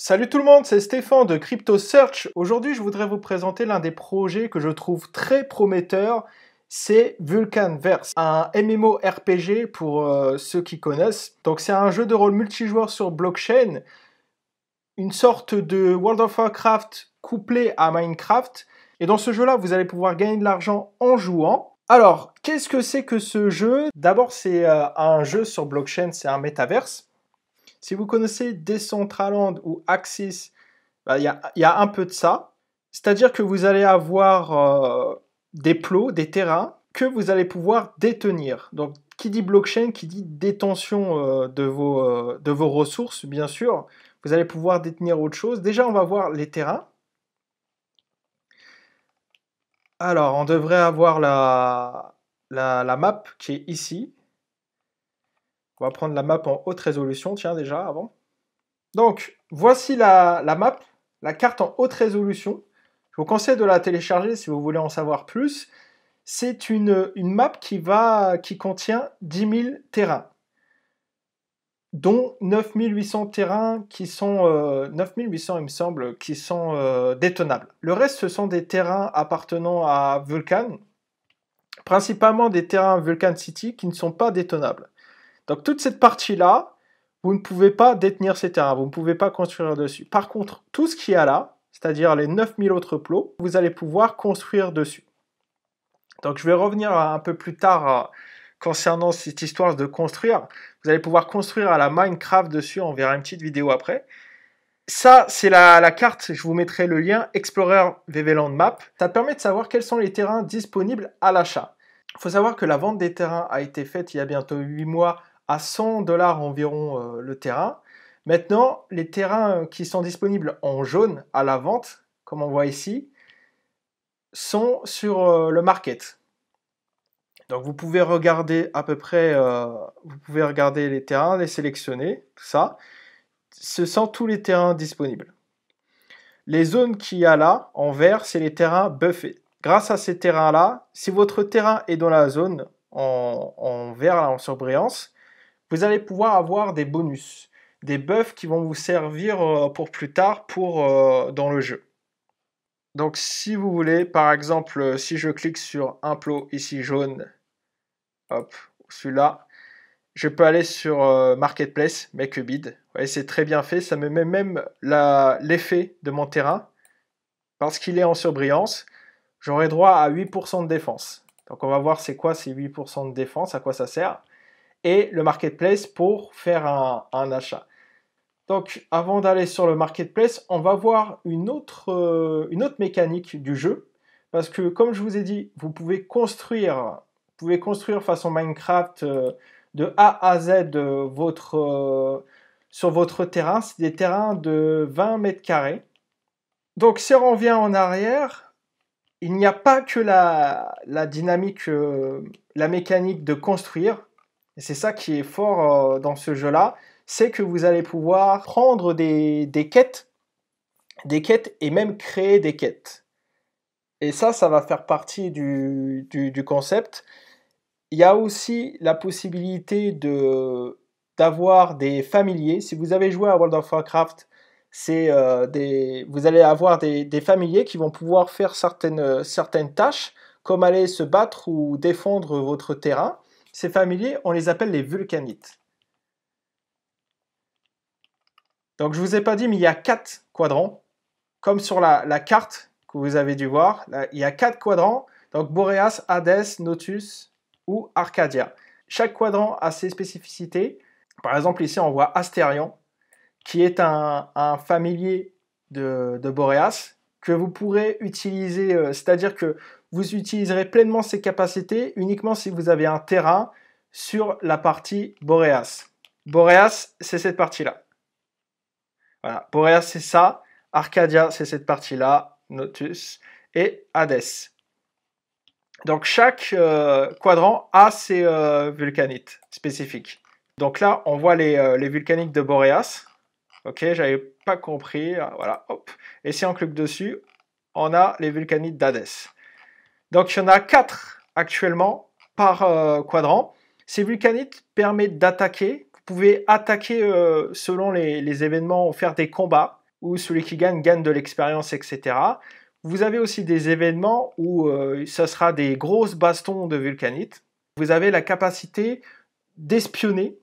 Salut tout le monde, c'est Stéphane de CryptoSearch. Aujourd'hui, je voudrais vous présenter l'un des projets que je trouve très prometteur. C'est Vulcanverse, un MMORPG pour ceux qui connaissent. Donc c'est un jeu de rôle multijoueur sur blockchain, une sorte de World of Warcraft couplé à Minecraft. Et dans ce jeu-là, vous allez pouvoir gagner de l'argent en jouant. Alors, qu'est-ce que c'est que ce jeu? D'abord, c'est un jeu sur blockchain, c'est un métaverse. Si vous connaissez Decentraland ou Axis, il y a un peu de ça. C'est-à-dire que vous allez avoir des plots, des terrains que vous allez pouvoir détenir. Donc, qui dit blockchain, qui dit détention de vos ressources, bien sûr. Vous allez pouvoir détenir autre chose. Déjà, on va voir les terrains. Alors, on devrait avoir la map qui est ici. On va prendre la map en haute résolution, tiens, déjà, avant. Donc, voici la map, la carte en haute résolution. Je vous conseille de la télécharger si vous voulez en savoir plus. C'est une map qui contient 10 000 terrains, dont 9 800 terrains qui sont, 9 800 il me semble, qui sont détenables. Le reste, ce sont des terrains appartenant à Vulcan, principalement des terrains Vulcan City qui ne sont pas détenables. Donc toute cette partie-là, vous ne pouvez pas détenir ces terrains, vous ne pouvez pas construire dessus. Par contre, tout ce qu'il y a là, c'est-à-dire les 9000 autres plots, vous allez pouvoir construire dessus. Donc je vais revenir un peu plus tard concernant cette histoire de construire. Vous allez pouvoir construire à la Minecraft dessus, on verra une petite vidéo après. Ça, c'est la carte, je vous mettrai le lien Explorer VVland Map. Ça permet de savoir quels sont les terrains disponibles à l'achat. Il faut savoir que la vente des terrains a été faite il y a bientôt 8 mois à 100 $ environ le terrain. Maintenant, les terrains qui sont disponibles en jaune à la vente, comme on voit ici, sont sur le market. Donc vous pouvez regarder à peu près, vous pouvez regarder les terrains, les sélectionner, tout ça. Ce sont tous les terrains disponibles. Les zones qu'il y a là, en vert, c'est les terrains buffés. Grâce à ces terrains-là, si votre terrain est dans la zone en vert, là, en surbrillance, vous allez pouvoir avoir des bonus, des buffs qui vont vous servir pour plus tard dans le jeu. Donc si vous voulez, par exemple, si je clique sur un plot ici jaune, hop, celui-là, je peux aller sur Marketplace, Make a Bid. Vous voyez, c'est très bien fait, ça me met même l'effet de mon terrain, parce qu'il est en surbrillance, j'aurai droit à 8% de défense. Donc on va voir c'est quoi ces 8% de défense, à quoi ça sert. Et le marketplace pour faire un achat. Donc avant d'aller sur le marketplace, on va voir une autre mécanique du jeu. Parce que comme je vous ai dit, vous pouvez construire façon Minecraft de A à Z sur votre terrain. C'est des terrains de 20 mètres carrés. Donc si on revient en arrière, il n'y a pas que la dynamique, la mécanique de construire. Et c'est ça qui est fort dans ce jeu-là, c'est que vous allez pouvoir prendre des quêtes et même créer des quêtes. Et ça va faire partie du concept. Il y a aussi la possibilité d'avoir des familiers. Si vous avez joué à World of Warcraft, vous allez avoir des familiers qui vont pouvoir faire certaines tâches, comme aller se battre ou défendre votre terrain. Ces familiers, on les appelle les vulcanites. Donc je ne vous ai pas dit, mais il y a 4 quadrants, comme sur la carte que vous avez dû voir. Là, il y a 4 quadrants, donc Boreas, Hades, Notus ou Arcadia. Chaque quadrant a ses spécificités. Par exemple, ici, on voit Astérion, qui est un familier de Boreas, que vous pourrez utiliser, c'est-à-dire que vous utiliserez pleinement ses capacités uniquement si vous avez un terrain sur la partie Boreas. Boreas, c'est cette partie-là. Voilà, Boreas, c'est ça. Arcadia, c'est cette partie-là. Notus et Hades. Donc chaque quadrant a ses vulcanites spécifiques. Donc là, on voit les vulcanites de Boreas. Ok, j'avais pas compris. Voilà, hop. Et si on clique dessus, on a les vulcanites d'Hades. Donc il y en a 4 actuellement par quadrant. Ces vulcanites permettent d'attaquer. Vous pouvez attaquer selon les événements ou faire des combats. où celui qui gagne gagne de l'expérience, etc. Vous avez aussi des événements où ce sera des grosses bastons de vulcanite. Vous avez la capacité d'espionner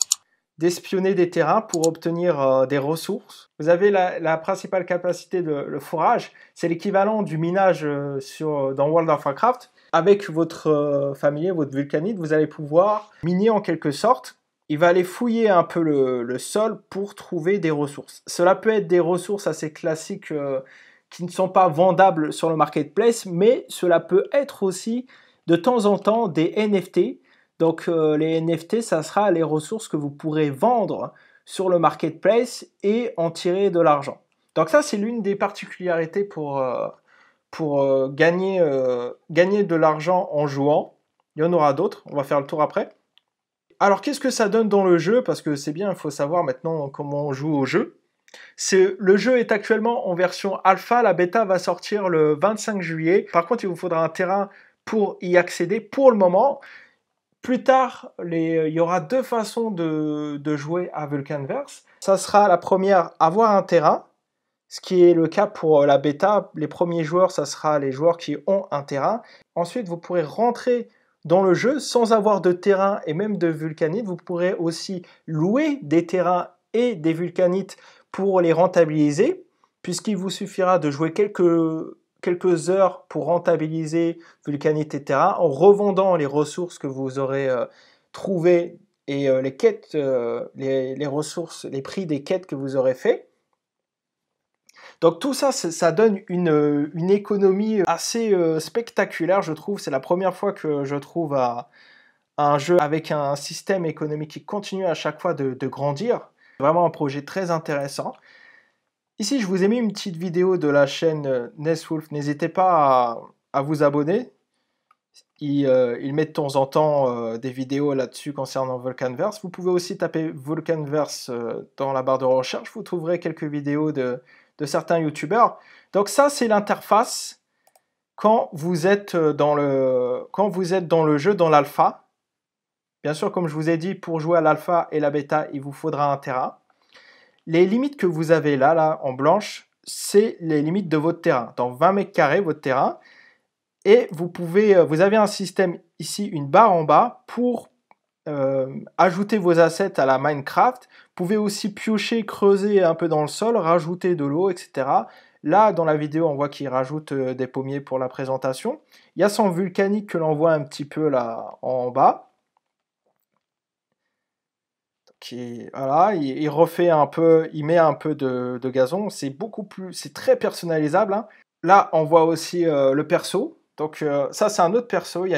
des terrains pour obtenir des ressources. Vous avez la principale capacité de le fourrage, c'est l'équivalent du minage dans World of Warcraft. Avec votre familier, votre vulcanite, vous allez pouvoir miner en quelque sorte. Il va aller fouiller un peu le sol pour trouver des ressources. Cela peut être des ressources assez classiques qui ne sont pas vendables sur le marketplace, mais cela peut être aussi de temps en temps des NFT. Donc les NFT, ça sera les ressources que vous pourrez vendre sur le marketplace et en tirer de l'argent. Donc ça, c'est l'une des particularités pour gagner de l'argent en jouant. Il y en aura d'autres, on va faire le tour après. Alors qu'est-ce que ça donne dans le jeu? Parce que c'est bien, il faut savoir maintenant comment on joue au jeu. Le jeu est actuellement en version alpha, la bêta va sortir le 25 juillet. Par contre, il vous faudra un terrain pour y accéder pour le moment. Plus tard, il y aura deux façons de jouer à Vulcanverse. Ça sera la première, avoir un terrain, ce qui est le cas pour la bêta. Les premiers joueurs, ça sera les joueurs qui ont un terrain. Ensuite, vous pourrez rentrer dans le jeu sans avoir de terrain et même de vulcanite. Vous pourrez aussi louer des terrains et des vulcanites pour les rentabiliser, puisqu'il vous suffira de jouer quelques heures pour rentabiliser vulcanite et terrain en revendant les ressources que vous aurez trouvées et les quêtes, les ressources, les prix des quêtes que vous aurez fait. Donc tout ça, ça donne une économie assez spectaculaire, je trouve. C'est la première fois que je trouve un jeu avec un système économique qui continue à chaque fois de grandir. Vraiment un projet très intéressant. Ici, je vous ai mis une petite vidéo de la chaîne Neswolf. N'hésitez pas à vous abonner. Il met de temps en temps des vidéos là-dessus concernant Vulcanverse. Vous pouvez aussi taper Vulcanverse dans la barre de recherche. Vous trouverez quelques vidéos de certains youtubeurs. Donc ça, c'est l'interface quand vous êtes dans le jeu, dans l'alpha. Bien sûr, comme je vous ai dit, pour jouer à l'alpha et la bêta, il vous faudra un terrain. Les limites que vous avez là en blanche, c'est les limites de votre terrain. Dans 20 mètres carrés, votre terrain. Et vous avez un système ici, une barre en bas, pour ajouter vos assets à la Minecraft. Vous pouvez aussi piocher, creuser un peu dans le sol, rajouter de l'eau, etc. Là, dans la vidéo, on voit qu'il rajoute des pommiers pour la présentation. Il y a son vulcanique que l'on voit un petit peu là en bas. Voilà, il refait un peu, il met un peu de gazon. C'est très personnalisable, hein. Là, on voit aussi le perso. Donc ça, c'est un autre perso. Il y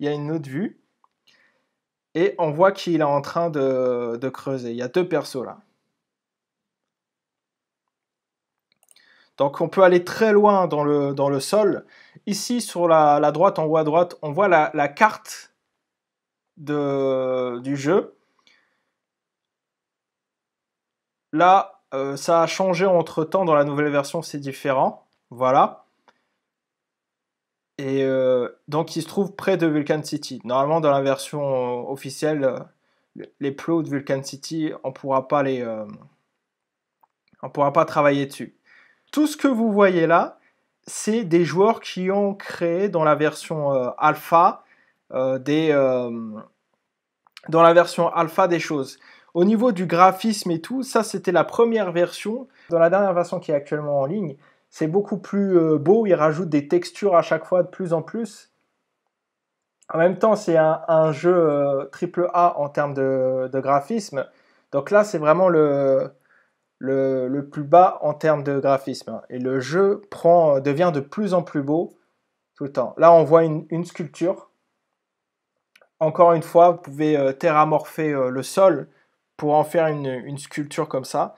a une autre vue. Et on voit qu'il est en train de creuser. Il y a deux persos là. Donc on peut aller très loin dans le sol. Ici, sur la droite, en haut à droite, on voit la carte du jeu. Là, ça a changé entre-temps. Dans la nouvelle version, c'est différent. Voilà. Et donc, il se trouve près de Vulcan City. Normalement, dans la version officielle, les plots de Vulcan City, on pourra pas travailler dessus. Tout ce que vous voyez là, c'est des joueurs qui ont créé dans la version alpha dans la version alpha des choses. Au niveau du graphisme et tout, ça c'était la première version. Dans la dernière version qui est actuellement en ligne, c'est beaucoup plus beau. Ils rajoutent des textures à chaque fois de plus en plus. En même temps, c'est un jeu triple A en termes de graphisme. Donc là, c'est vraiment le plus bas en termes de graphisme. Et le jeu devient de plus en plus beau tout le temps. Là, on voit une sculpture. Encore une fois, vous pouvez terramorpher le sol pour en faire une sculpture comme ça.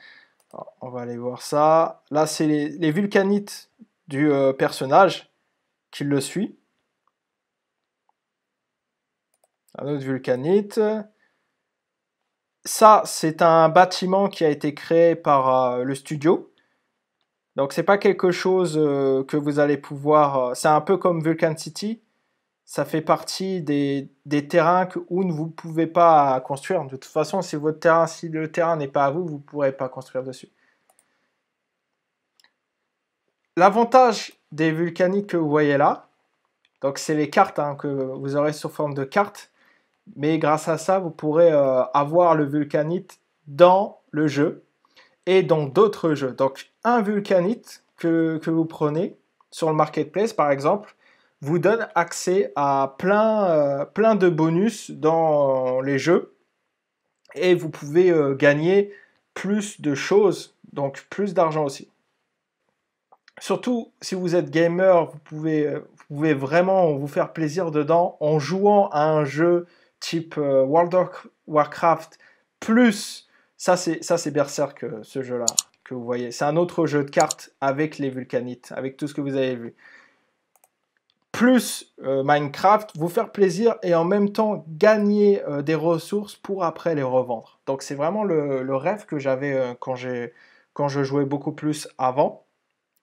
Alors, on va aller voir ça. Là, c'est les vulcanites du personnage qui le suit. Un autre vulcanite. Ça, c'est un bâtiment qui a été créé par le studio. Donc, c'est pas quelque chose que vous allez pouvoir. C'est un peu comme Vulcan City. Ça fait partie des terrains où vous ne pouvez pas construire. De toute façon, si le terrain n'est pas à vous, vous ne pourrez pas construire dessus. L'avantage des vulcanites que vous voyez là, donc c'est les cartes hein, que vous aurez sous forme de cartes, mais grâce à ça, vous pourrez avoir le vulcanite dans le jeu et dans d'autres jeux. Donc un vulcanite que vous prenez sur le marketplace par exemple, vous donne accès à plein de bonus dans les jeux et vous pouvez gagner plus de choses, donc plus d'argent aussi. Surtout si vous êtes gamer, vous pouvez vraiment vous faire plaisir dedans en jouant à un jeu type World of Warcraft plus ça c'est Berserk ce jeu-là que vous voyez. C'est un autre jeu de cartes avec les vulcanites, avec tout ce que vous avez vu. Plus Minecraft, vous faire plaisir et en même temps gagner des ressources pour après les revendre. Donc c'est vraiment le rêve que j'avais quand je jouais beaucoup plus avant,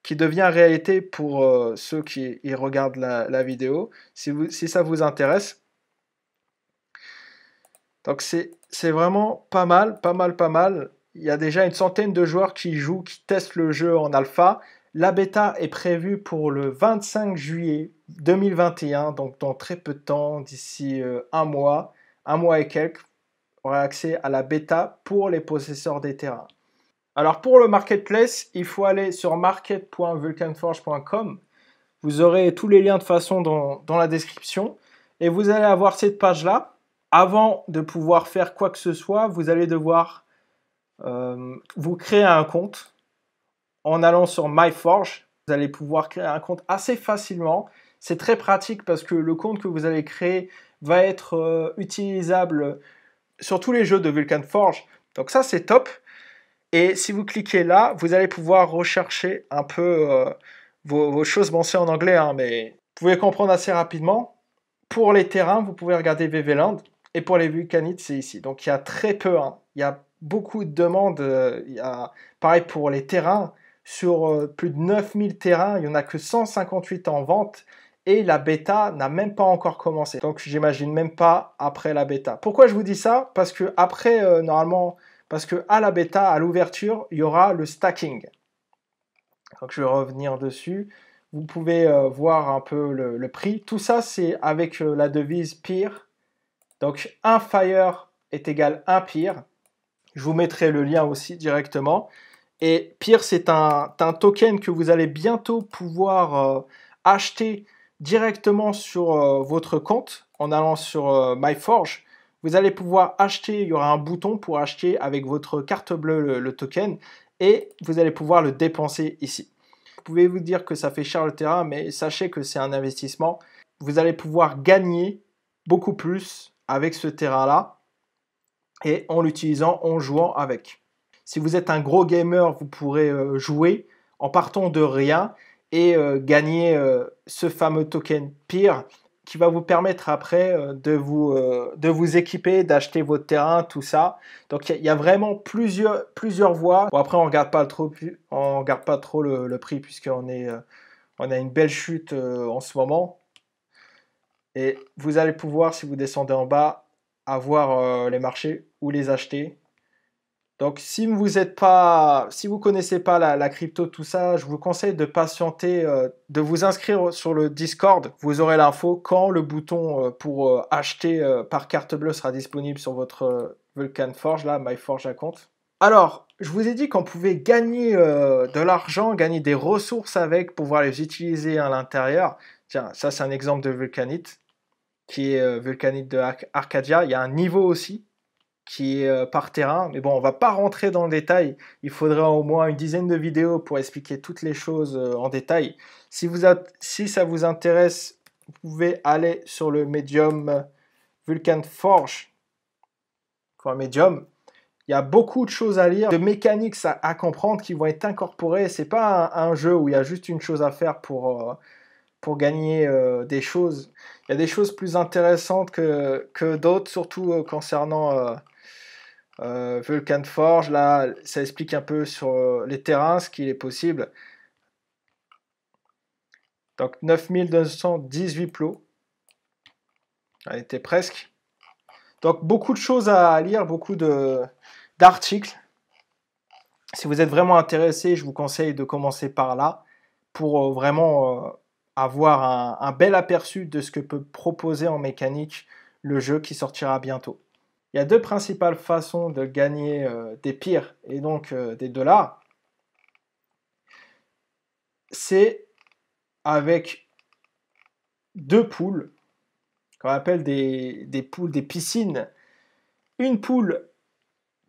qui devient réalité pour ceux qui regardent la vidéo, si ça vous intéresse. Donc c'est vraiment pas mal. Il y a déjà une centaine de joueurs qui jouent, qui testent le jeu en alpha. La bêta est prévue pour le 25 juillet 2021, donc dans très peu de temps, d'ici un mois et quelques, on aura accès à la bêta pour les possesseurs des terrains. Alors pour le marketplace, il faut aller sur market.vulcanforge.com. Vous aurez tous les liens de façon dans la description. Et vous allez avoir cette page-là. Avant de pouvoir faire quoi que ce soit, vous allez devoir vous créer un compte en allant sur MyForge. Vous allez pouvoir créer un compte assez facilement. C'est très pratique parce que le compte que vous allez créer va être utilisable sur tous les jeux de Vulcan Forge. Donc ça, c'est top. Et si vous cliquez là, vous allez pouvoir rechercher un peu vos choses. Bon, c'est en anglais, hein, mais vous pouvez comprendre assez rapidement. Pour les terrains, vous pouvez regarder VVland. Et pour les vulcanites, c'est ici. Donc il y a très peu. Hein. Il y a beaucoup de demandes. Pareil pour les terrains. Sur plus de 9000 terrains, il n'y en a que 158 en vente. Et la bêta n'a même pas encore commencé. Donc j'imagine même pas après la bêta. Pourquoi je vous dis ça? Parce que après, normalement... Parce qu'à la bêta, à l'ouverture, il y aura le stacking. Donc je vais revenir dessus. Vous pouvez voir un peu le prix. Tout ça, c'est avec la devise peer. Donc un fire est égal à un peer. Je vous mettrai le lien aussi directement. Et peer, c'est un token que vous allez bientôt pouvoir acheter directement sur votre compte en allant sur MyForge. Vous allez pouvoir acheter, il y aura un bouton pour acheter avec votre carte bleue le token et vous allez pouvoir le dépenser ici. Vous pouvez vous dire que ça fait cher le terrain, mais sachez que c'est un investissement. Vous allez pouvoir gagner beaucoup plus avec ce terrain-là et en l'utilisant, en jouant avec. Si vous êtes un gros gamer, vous pourrez jouer en partant de rien et gagner ce fameux token peer qui va vous permettre après de vous équiper, d'acheter votre terrain, tout ça. Donc il y a vraiment plusieurs voies. Bon, après on regarde pas trop le prix puisqu'on on a une belle chute en ce moment. Et vous allez pouvoir, si vous descendez en bas, avoir les marchés ou les acheter. Donc si vous connaissez pas la crypto, tout ça, je vous conseille de patienter, de vous inscrire sur le Discord. Vous aurez l'info quand le bouton pour acheter par carte bleue sera disponible sur votre Vulcan Forge, là, MyForge account. Alors, je vous ai dit qu'on pouvait gagner de l'argent, gagner des ressources avec, pouvoir les utiliser à l'intérieur. Tiens, ça c'est un exemple de Vulcanite, qui est Vulcanite de Arcadia. Il y a un niveau aussi qui est par terrain. Mais bon, on va pas rentrer dans le détail. Il faudrait au moins une dizaine de vidéos pour expliquer toutes les choses en détail. Si ça vous intéresse, vous pouvez aller sur le médium Vulcan Forge. Pour un médium, il y a beaucoup de choses à lire, de mécaniques à comprendre qui vont être incorporées. C'est pas un jeu où il y a juste une chose à faire pour gagner des choses. Il y a des choses plus intéressantes que d'autres, surtout concernant Vulcan Forge. Là, ça explique un peu sur les terrains, ce qu'il est possible. Donc 9218 plots. Elle était presque. Donc beaucoup de choses à lire, beaucoup d'articles. Si vous êtes vraiment intéressé, je vous conseille de commencer par là pour vraiment avoir un bel aperçu de ce que peut proposer en mécanique le jeu qui sortira bientôt. Il y a deux principales façons de gagner des pires et donc des dollars. C'est avec deux poules, qu'on appelle des poules, des piscines. Une poule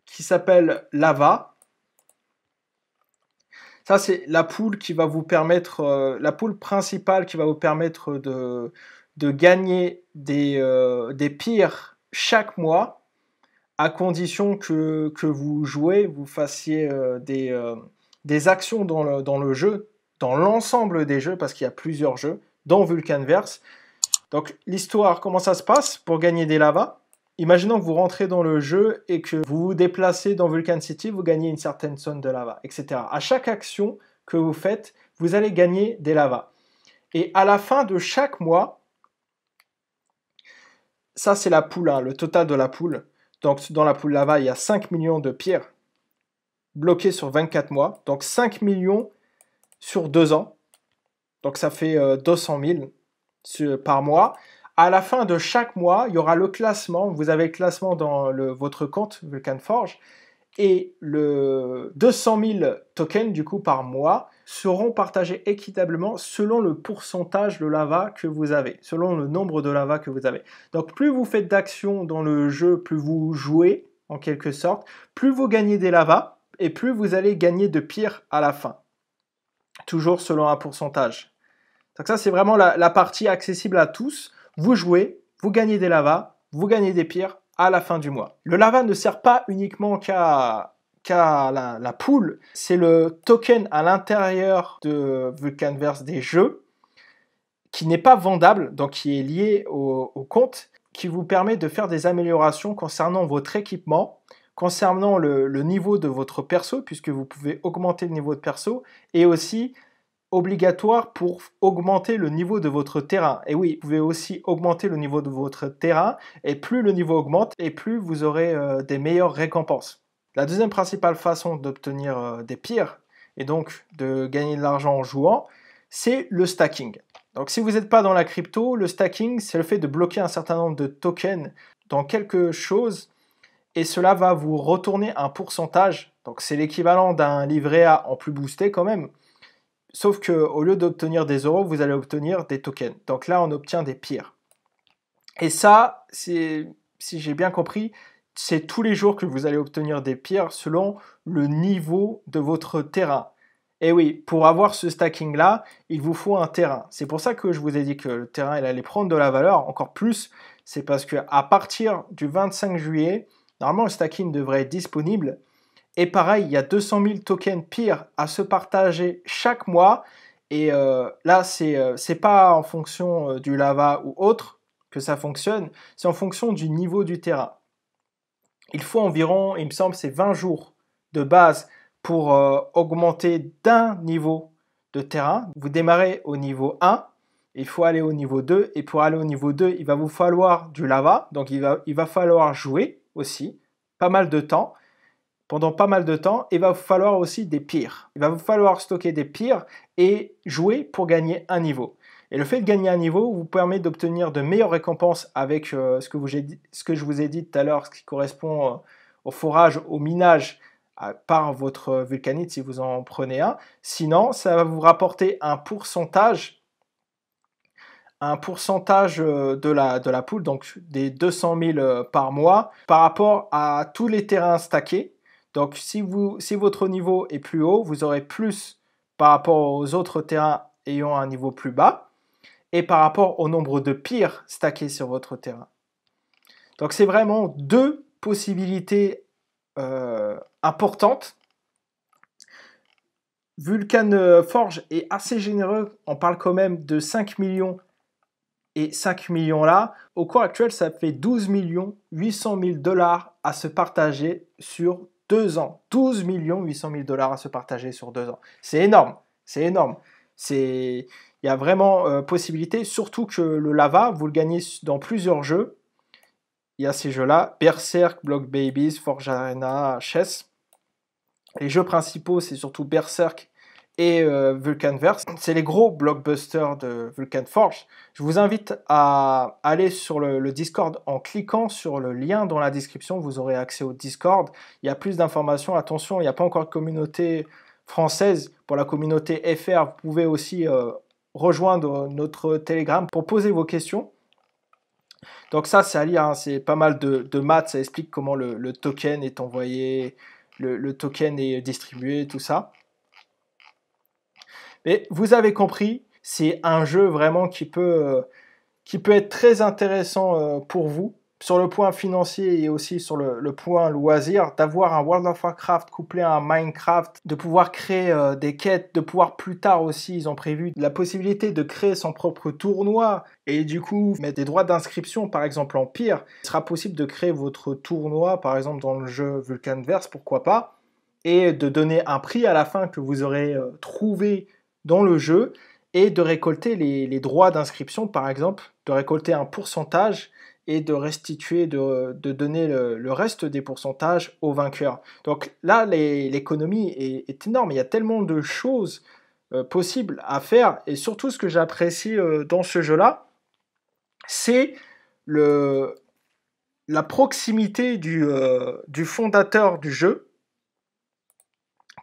qui s'appelle Lava. Ça, c'est la poule qui va vous permettre, la poule principale qui va vous permettre de gagner des pires chaque mois, à condition que vous jouez, vous fassiez des actions dans le jeu, dans l'ensemble des jeux, parce qu'il y a plusieurs jeux, dont Vulcanverse. Donc l'histoire, comment ça se passe pour gagner des lavas? Imaginons que vous rentrez dans le jeu et que vous vous déplacez dans Vulcan City, vous gagnez une certaine somme de lava, etc. À chaque action que vous faites, vous allez gagner des lavas. Et à la fin de chaque mois, ça c'est la poule, hein, le total de la poule. Donc dans la poule lava, il y a 5 millions de pierres bloquées sur 24 mois. Donc 5 millions sur 2 ans. Donc ça fait 200 000 par mois. À la fin de chaque mois, il y aura le classement. Vous avez le classement dans votre compte Vulcan Forge. Et le 200 000 tokens, du coup, par mois, seront partagés équitablement selon le pourcentage de lava que vous avez, selon le nombre de lava que vous avez. Donc, plus vous faites d'actions dans le jeu, plus vous jouez, en quelque sorte, plus vous gagnez des lavas, et plus vous allez gagner de pires à la fin. Toujours selon un pourcentage. Donc ça, c'est vraiment la partie accessible à tous. Vous jouez, vous gagnez des lavas, vous gagnez des pires à la fin du mois. Le lava ne sert pas uniquement qu'à la pool, c'est le token à l'intérieur de Vulcanverse des jeux qui n'est pas vendable, donc qui est lié au compte, qui vous permet de faire des améliorations concernant votre équipement, concernant le niveau de votre perso, puisque vous pouvez augmenter le niveau de perso, et aussi obligatoire pour augmenter le niveau de votre terrain. Et oui, vous pouvez aussi augmenter le niveau de votre terrain, et plus le niveau augmente, et plus vous aurez des meilleures récompenses. La deuxième principale façon d'obtenir des pires, et donc de gagner de l'argent en jouant, c'est le stacking. Donc si vous n'êtes pas dans la crypto, le stacking, c'est le fait de bloquer un certain nombre de tokens dans quelque chose, et cela va vous retourner un pourcentage. Donc c'est l'équivalent d'un livret A en plus boosté quand même. Sauf qu'au lieu d'obtenir des euros, vous allez obtenir des tokens. Donc là, on obtient des pires. Et ça, si j'ai bien compris, c'est tous les jours que vous allez obtenir des pires selon le niveau de votre terrain. Et oui, pour avoir ce stacking-là, il vous faut un terrain. C'est pour ça que je vous ai dit que le terrain, il allait prendre de la valeur encore plus. C'est parce qu'à partir du 25 juillet, normalement, le stacking devrait être disponible. Et pareil, il y a 200 000 tokens pires à se partager chaque mois. Et là, c'est pas en fonction du lava ou autre que ça fonctionne, c'est en fonction du niveau du terrain. Il faut environ, il me semble, c'est 20 jours de base pour augmenter d'un niveau de terrain. Vous démarrez au niveau 1, il faut aller au niveau 2, et pour aller au niveau 2, il va vous falloir du lava, donc il va falloir jouer aussi, pas mal de temps. Pendant pas mal de temps, il va vous falloir aussi des pires. Il va vous falloir stocker des pires et jouer pour gagner un niveau. Et le fait de gagner un niveau vous permet d'obtenir de meilleures récompenses avec ce que je vous ai dit tout à l'heure, ce qui correspond au forage, au minage par votre vulcanite si vous en prenez un. Sinon, ça va vous rapporter un pourcentage de la pool, donc des 200 000 par mois, par rapport à tous les terrains stackés. Donc si votre niveau est plus haut, vous aurez plus par rapport aux autres terrains ayant un niveau plus bas, et par rapport au nombre de pires stackés sur votre terrain. Donc c'est vraiment deux possibilités importantes. Vulcan Forge est assez généreux, on parle quand même de 5 millions, et 5 millions là, au cours actuel, ça fait 12 800 000 dollars à se partager sur 2 ans. 12 800 000 dollars à se partager sur 2 ans. C'est énorme, c'est énorme. Il y a vraiment possibilité, surtout que le lava, vous le gagnez dans plusieurs jeux. Il y a ces jeux-là, Berserk, Block Babies, Forge Arena, Chess. Les jeux principaux, c'est surtout Berserk et Vulcanverse. C'est les gros blockbusters de Vulcan Forge. Je vous invite à aller sur le Discord en cliquant sur le lien dans la description. Vous aurez accès au Discord. Il y a plus d'informations. Attention, il n'y a pas encore de communauté française. Pour la communauté FR, vous pouvez aussi rejoindre notre Telegram pour poser vos questions. Donc ça, c'est à lire, hein. C'est pas mal de maths. Ça explique comment le token est envoyé, le token est distribué, tout ça. Mais vous avez compris, c'est un jeu vraiment qui peut être très intéressant pour vous, sur le point financier et aussi sur le point loisir, d'avoir un World of Warcraft couplé à un Minecraft, de pouvoir créer des quêtes, de pouvoir plus tard aussi, ils ont prévu la possibilité de créer son propre tournoi et du coup mettre des droits d'inscription, par exemple Empire. Il sera possible de créer votre tournoi, par exemple dans le jeu Vulcanverse, pourquoi pas, et de donner un prix à la fin que vous aurez trouvé dans le jeu et de récolter les droits d'inscription, par exemple, de récolter un pourcentage et de restituer, de donner le reste des pourcentages aux vainqueurs. Donc là, l'économie est énorme. Il y a tellement de choses possibles à faire. Et surtout, ce que j'apprécie dans ce jeu-là, c'est la proximité du fondateur du jeu,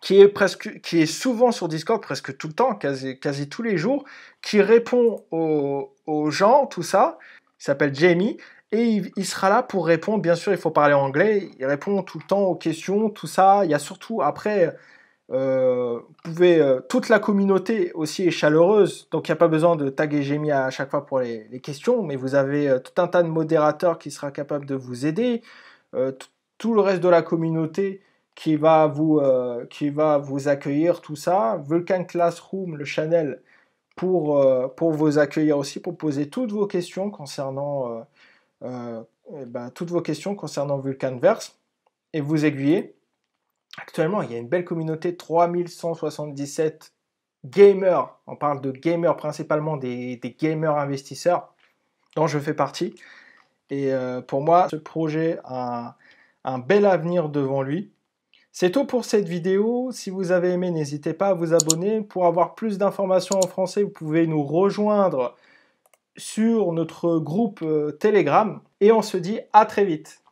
qui est souvent sur Discord, presque tout le temps, quasi tous les jours, qui répond aux gens, tout ça. Il s'appelle Jamie, et il sera là pour répondre. Bien sûr, il faut parler anglais. Il répond tout le temps aux questions, tout ça. Il y a surtout, après, toute la communauté aussi est chaleureuse, donc il n'y a pas besoin de taguer Jamie à chaque fois pour les questions, mais vous avez tout un tas de modérateurs qui sera capable de vous aider. Tout le reste de la communauté qui va vous accueillir, tout ça. Vulcan Classroom, le channel, pour vous accueillir aussi, pour poser toutes vos questions concernant Vulcanverse et vous aiguiller. Actuellement, il y a une belle communauté, 3177 gamers. On parle de gamers, principalement des gamers investisseurs, dont je fais partie. Et pour moi, ce projet a un bel avenir devant lui. C'est tout pour cette vidéo. Si vous avez aimé, n'hésitez pas à vous abonner. Pour avoir plus d'informations en français, vous pouvez nous rejoindre sur notre groupe Telegram. Et on se dit à très vite.